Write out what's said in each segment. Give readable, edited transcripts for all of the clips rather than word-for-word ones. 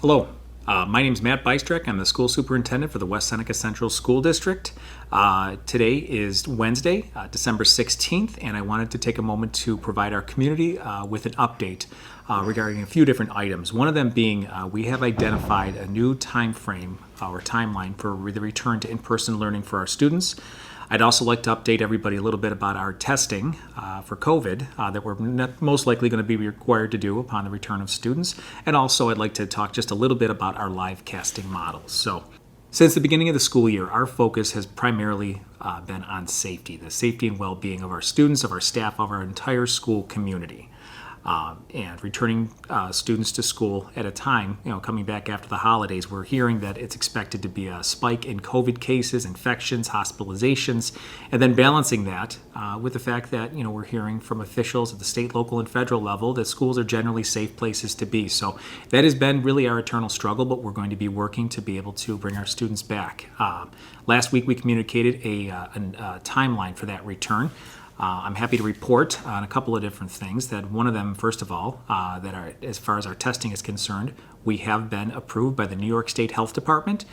Hello, my name is Matt Bystrak. I'm the school superintendent for the West Seneca Central School District. Today is Wednesday, December 16th, and I wanted to take a moment to provide our community with an update regarding a few different items. One of them being we have identified a new time frame or timeline for the return to in-person learning for our students. I'd also like to update everybody a little bit about our testing for COVID that we're most likely going to be required to do upon the return of students. And also I'd like to talk just a little bit about our live casting models. So since the beginning of the school year, our focus has primarily been on safety, the safety and well-being of our students, of our staff, of our entire school community. And returning students to school at a time, coming back after the holidays, we're hearing that it's expected to be a spike in COVID cases, infections, hospitalizations, and then balancing that with the fact that, we're hearing from officials at the state, local, and federal level that schools are generally safe places to be. So that has been really our eternal struggle, but we're going to be working to be able to bring our students back. Last week we communicated a timeline for that return. I'm happy to report on a couple of different things. That one of them, first of all, as far as our testing is concerned, we have been approved by the New York State Health Department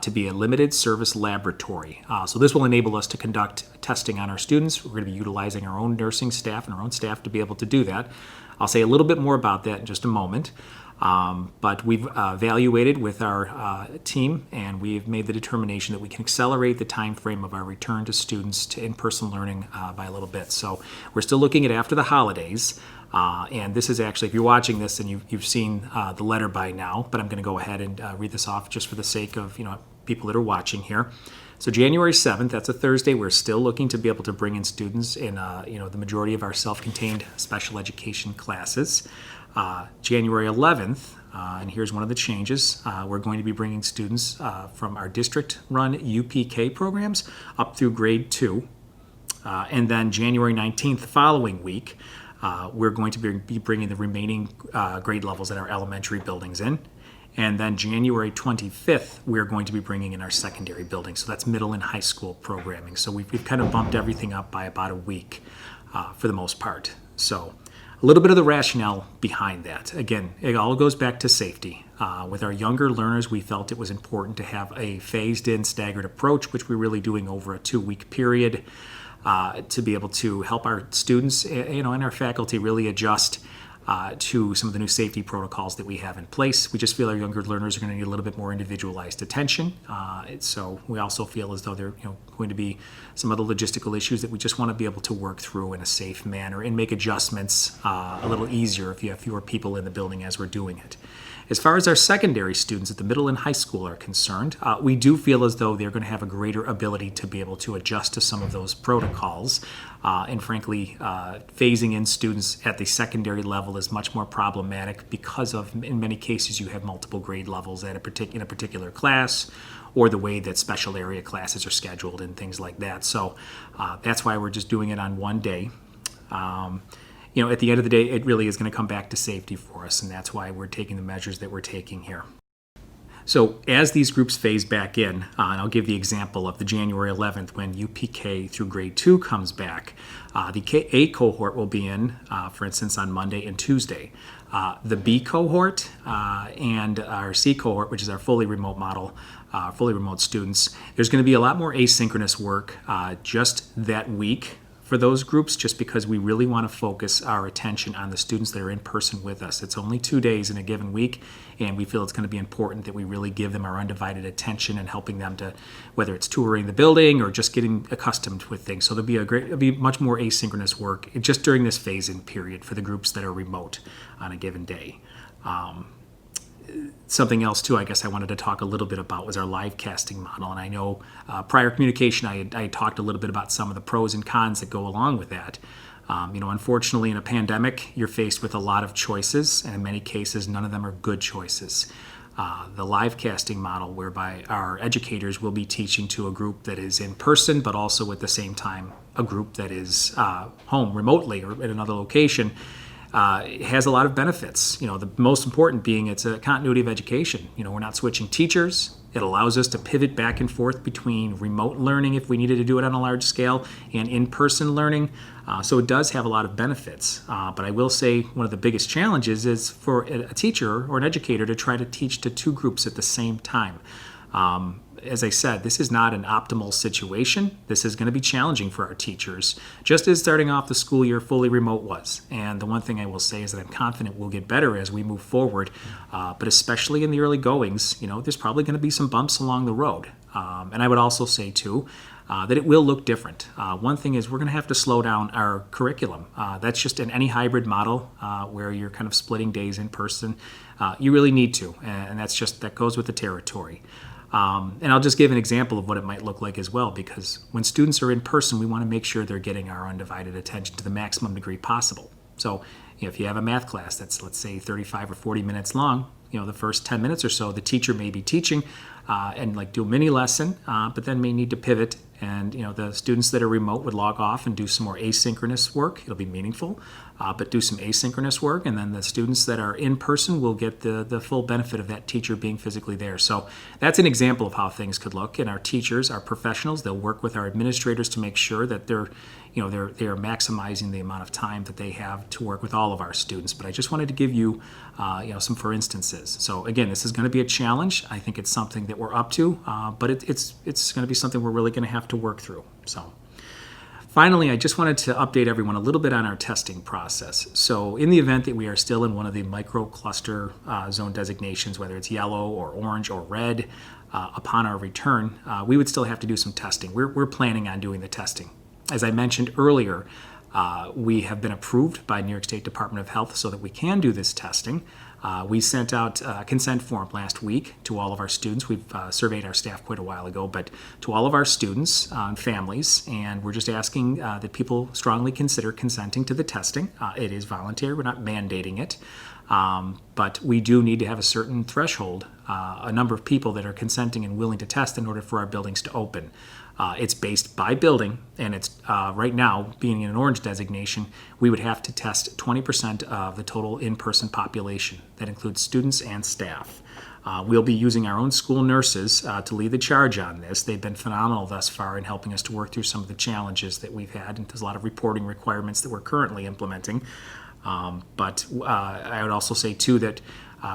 to be a limited service laboratory. So this will enable us to conduct testing on our students. We're going to be utilizing our own nursing staff and our own staff to be able to do that. I'll say a little bit more about that in just a moment. But we've evaluated with our team, and we've made the determination that we can accelerate the time frame of our return to students to in-person learning by a little bit. So we're still looking at after the holidays, and this is actually, if you're watching this and you've seen the letter by now, but I'm going to go ahead and read this off just for the sake of people that are watching here. So January 7th, that's a Thursday, we're still looking to be able to bring in students in the majority of our self-contained special education classes. January 11th, and here's one of the changes, we're going to be bringing students from our district-run UPK programs up through grade 2. And then January 19th, the following week, we're going to be bringing the remaining grade levels at our elementary buildings in. And then January 25th, we're going to be bringing in our secondary building. So that's middle and high school programming. So we've kind of bumped everything up by about a week for the most part. So a little bit of the rationale behind that. Again, it all goes back to safety. With our younger learners, we felt it was important to have a phased-in, staggered approach, which we're really doing over a 2-week period to be able to help our students, and our faculty really adjust to some of the new safety protocols that we have in place. We just feel our younger learners are going to need a little bit more individualized attention. So we also feel as though there are going to be some other logistical issues that we just want to be able to work through in a safe manner and make adjustments a little easier if you have fewer people in the building as we're doing it. As far as our secondary students at the middle and high school are concerned, we do feel as though they're going to have a greater ability to be able to adjust to some of those protocols. And frankly, phasing in students at the secondary level is much more problematic because of, in many cases, you have multiple grade levels in a particular class, or the way that special area classes are scheduled and things like that. So that's why we're just doing it on one day. At the end of the day, it really is going to come back to safety for us, and that's why we're taking the measures that we're taking here. So as these groups phase back in, and I'll give the example of the January 11th when UPK through grade 2 comes back, the A cohort will be in, for instance, on Monday and Tuesday. The B cohort and our C cohort, which is our fully remote model, fully remote students, there's going to be a lot more asynchronous work just that week for those groups, just because we really want to focus our attention on the students that are in person with us. It's only 2 days in a given week, and we feel it's going to be important that we really give them our undivided attention and helping them to, whether it's touring the building or just getting accustomed with things. So it'll be much more asynchronous work just during this phase-in period for the groups that are remote on a given day. Something else too, I guess I wanted to talk a little bit about was our live casting model. And I know prior communication, I talked a little bit about some of the pros and cons that go along with that. Unfortunately, in a pandemic, you're faced with a lot of choices, and in many cases, none of them are good choices. The live casting model, whereby our educators will be teaching to a group that is in person, but also at the same time a group that is home remotely or at another location, It has a lot of benefits. The most important being it's a continuity of education. We're not switching teachers. It allows us to pivot back and forth between remote learning if we needed to do it on a large scale and in-person learning. So it does have a lot of benefits. But I will say one of the biggest challenges is for a teacher or an educator to try to teach to two groups at the same time. As I said, this is not an optimal situation. This is going to be challenging for our teachers, just as starting off the school year fully remote was. And the one thing I will say is that I'm confident we'll get better as we move forward, but especially in the early goings, there's probably going to be some bumps along the road. And I would also say, too, that it will look different. One thing is we're going to have to slow down our curriculum. That's just in any hybrid model where you're kind of splitting days in person. You really need to, and that goes with the territory. And I'll just give an example of what it might look like as well, because when students are in person, we want to make sure they're getting our undivided attention to the maximum degree possible. So if you have a math class that's, let's say, 35 or 40 minutes long, the first 10 minutes or so, the teacher may be teaching and do a mini lesson, but then may need to pivot. And the students that are remote would log off and do some more asynchronous work. It'll be meaningful, but do some asynchronous work. And then the students that are in person will get the full benefit of that teacher being physically there. So that's an example of how things could look. And our teachers, our professionals, they'll work with our administrators to make sure that they are maximizing the amount of time that they have to work with all of our students. But I just wanted to give you, some for instances. So again, this is going to be a challenge. I think it's something that we're up to, but it's going to be something we're really going to have to work through. So finally, I just wanted to update everyone a little bit on our testing process. So in the event that we are still in one of the micro-cluster zone designations, whether it's yellow or orange or red, upon our return, we would still have to do some testing. We're planning on doing the testing. As I mentioned earlier, we have been approved by New York State Department of Health so that we can do this testing. We sent out a consent form last week to all of our students. We've surveyed our staff quite a while ago, but to all of our students and families, and we're just asking that people strongly consider consenting to the testing. It is voluntary. We're not mandating it, but we do need to have a certain threshold, a number of people that are consenting and willing to test in order for our buildings to open. It's based by building, and it's right now, being in an orange designation, we would have to test 20% of the total in-person population. That includes students and staff. We'll be using our own school nurses to lead the charge on this. They've been phenomenal thus far in helping us to work through some of the challenges that we've had, and there's a lot of reporting requirements that we're currently implementing. But I would also say, too, that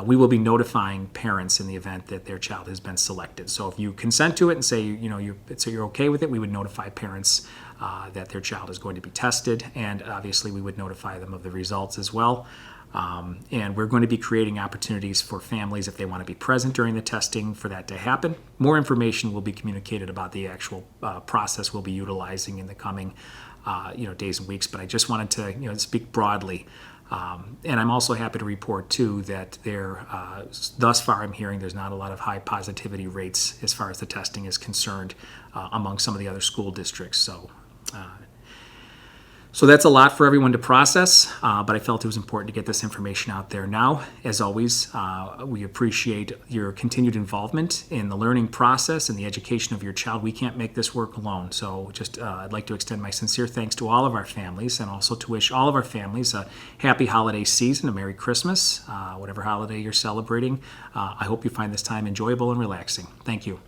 we will be notifying parents in the event that their child has been selected. So if you consent to it and say you're okay with it, we would notify parents that their child is going to be tested, and obviously we would notify them of the results as well. And we're going to be creating opportunities for families, if they want to be present during the testing, for that to happen. More information will be communicated about the actual process we'll be utilizing in the coming days and weeks. But I just wanted to speak broadly. And I'm also happy to report, too, that thus far I'm hearing there's not a lot of high positivity rates as far as the testing is concerned among some of the other school districts. So that's a lot for everyone to process, but I felt it was important to get this information out there now. As always, we appreciate your continued involvement in the learning process and the education of your child. We can't make this work alone. So I'd like to extend my sincere thanks to all of our families, and also to wish all of our families a happy holiday season, a Merry Christmas, whatever holiday you're celebrating. I hope you find this time enjoyable and relaxing. Thank you.